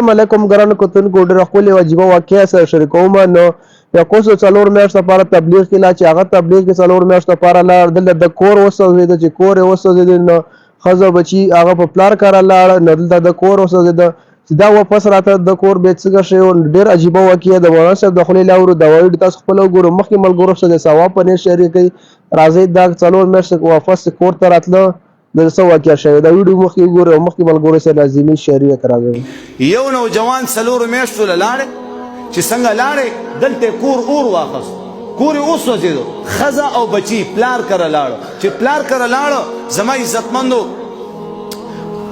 السلام علیکم ګرانو کتونکو ډېره ښکلې واجبه واقعه سره شریکوم نو یاقوسو څلور میاشتو لپاره تبلیغ کې لا چې هغه تبلیغ کې څلور میاشتو لپاره لاړ دلته د کور وسوځېده چې کور یې وسوځېده نو ښځه بچي هغه په پلار کره لاړ نو دلته د کور وسوځېده چې دا واپس راته د کور بې څنګه شی ډېر عجیبه واقعه د مولانا صاحب د خولې لاورو دا وایي تاسو خپله وګورو مخکې ملګرو سره د ثواب په نیت شریکوي راځئ دا څلور میاشتې واپس کور ته راتله د څه واقعه شوې دا ویډیو مخکې وګورئ او مخکې ملګرو سره لازمي شریک راغی یو نوجوان څلورو میاشتو له لاړې چې څنګه لاړې دلته کور اور واخیست کور یې وسوځېدو ښځه او بچي پلار کره لاړو چې پلار کره لاړو زما عزتمندو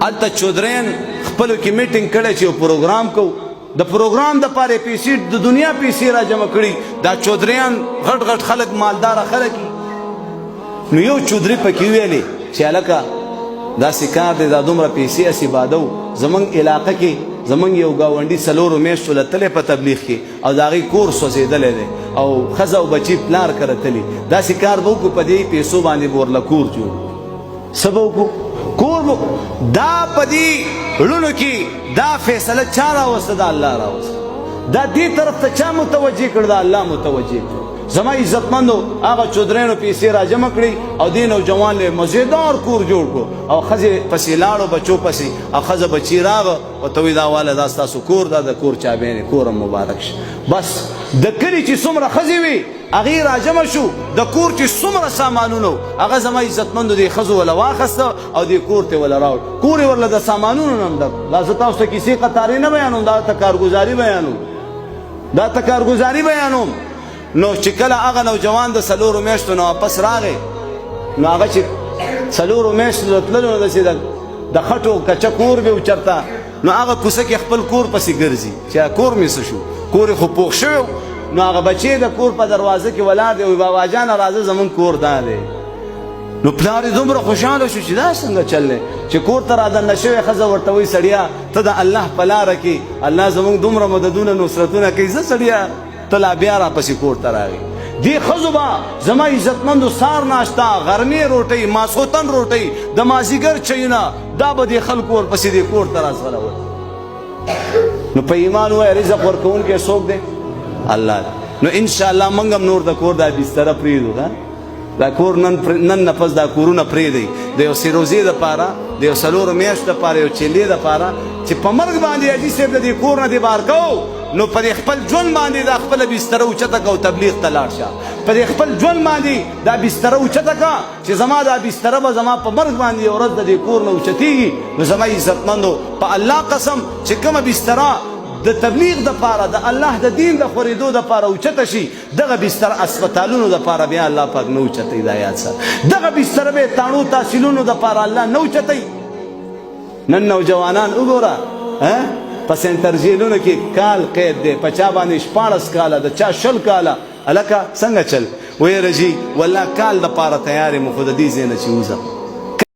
هلته چودرین خپلو کې میټینګ کړی چې یو پروګرام کوو د پروګرام دپاره یې پیسې د دنیا پیسې را جمع کړي دا چودریان غټ غټ خلک مالداره خلک نو یو چودري پکې ویلې چې هلکه داسې کار دی دا دومره پیسې هسې بادو زموږ علاقه کې زموږ یو ګاونډي څلورو میاشتو له تلی په تبلیغ کې او د هغې کور سوځېدلی دی او ښځه او بچي پلار کره تلي داسې کار به وکړو په دې پیسو باندې به ورله کور جوړ څه به وکړو کور به دا په دې ړونو کې دا فیصله چا راوسته دا الله راوسته دا دې طرف ته چا متوجه کړ دا الله متوجه کړ زما عزتمندو هغه چودرینو پیسې را جمع کړي او دې نوجوان له مزیدار کور جوړ کړو او ښځې پسې لاړو بچو پسې او ښځه بچي راغه ورته وایي دا واله دا ستاسو کور دا د کور چابیانې کور هم مبارک شه بس د کلي چې څومره ښځې وي هغې را جمع شو د کور چې څومره سامانونه هغه زما عزتمندو دې ښځو وله واخیسته او دې کور ته وله راوړ کور یې ورله د سامانونو نه هم ډک دا زه تاسو ته کیسې قطارې نه بیانوم دا ته کارګزاري بیانوم نو چې کله هغه نوجوان د څلورو میاشتو نه واپس راغی نو هغه چې څلورو میاشتو د تللو نه داسې د خټو کچه کور به و چېرته نو هغه کوڅه کې خپل کور پسې ګرځي چې کور مې څه شو کور یې خو پوخ شوی نو هغه بچی د کور په دروازه کې ولاړ دی وایي بابا جانه راځه زموږ کور دا دی نو پلار یې دومره خوشحاله شو چې دا څنګه چل دی چې کور ته رادننه شوې ښځه ورته وایي سړیا ته د الله په لاره کې الله زموږ دومره مددونه نصرتونه کوي زه سړیا ته لا بیا راپسې کور ته راغی دې ښځو به زما عزتمندو سار ناشته غرمې روټۍ ماسخوتن روټۍ د مازدیګر چایونه دا به دې خلکو ورپسې دې کور ته راځغلول نو په ایمان ووایه رزق ورکوونکی څوک دی الله نو انشاءالله موږ هم نور د کور دا بستره پرېږدو دا کور نن نه پس دا کورونه پرېږدئ د یو سیروزې دپاره د یو څلورو میاشتو دپاره یو چیلې دپاره چې په مرګ باندې حاجي صاحب د دې کور نه دې بار کوو نو په دې خپل ژوند باندې دا خپله بستره اوچته که او تبلیغ ته لاړ شه په دې خپل ژوند باندې دا بستره اوچته که چې زما دا بستره به زما په مرګ باندې یو ورځ د دې کور نه اوچتېږي نو زما عزتمندو په الله قسم چې کومه بستره د تبلیغ دپاره د الله د دین د خورېدو دپاره اوچته شي دغه بستر اسپتالونو دپاره بیا الله پاک نه اوچتوي دا یاد سره دغه بستره به تاڼو تحصیلونو دپاره الله نه اوچتوي نن نوجوانان وګوره په سنټر جیلونو کې کال قید دی په چا باندې 14 کاله د چا 20 کاله هلکه څنګه چل ویره جي والله کال دپاره تیار یم خو د دې ځای نه چې وځم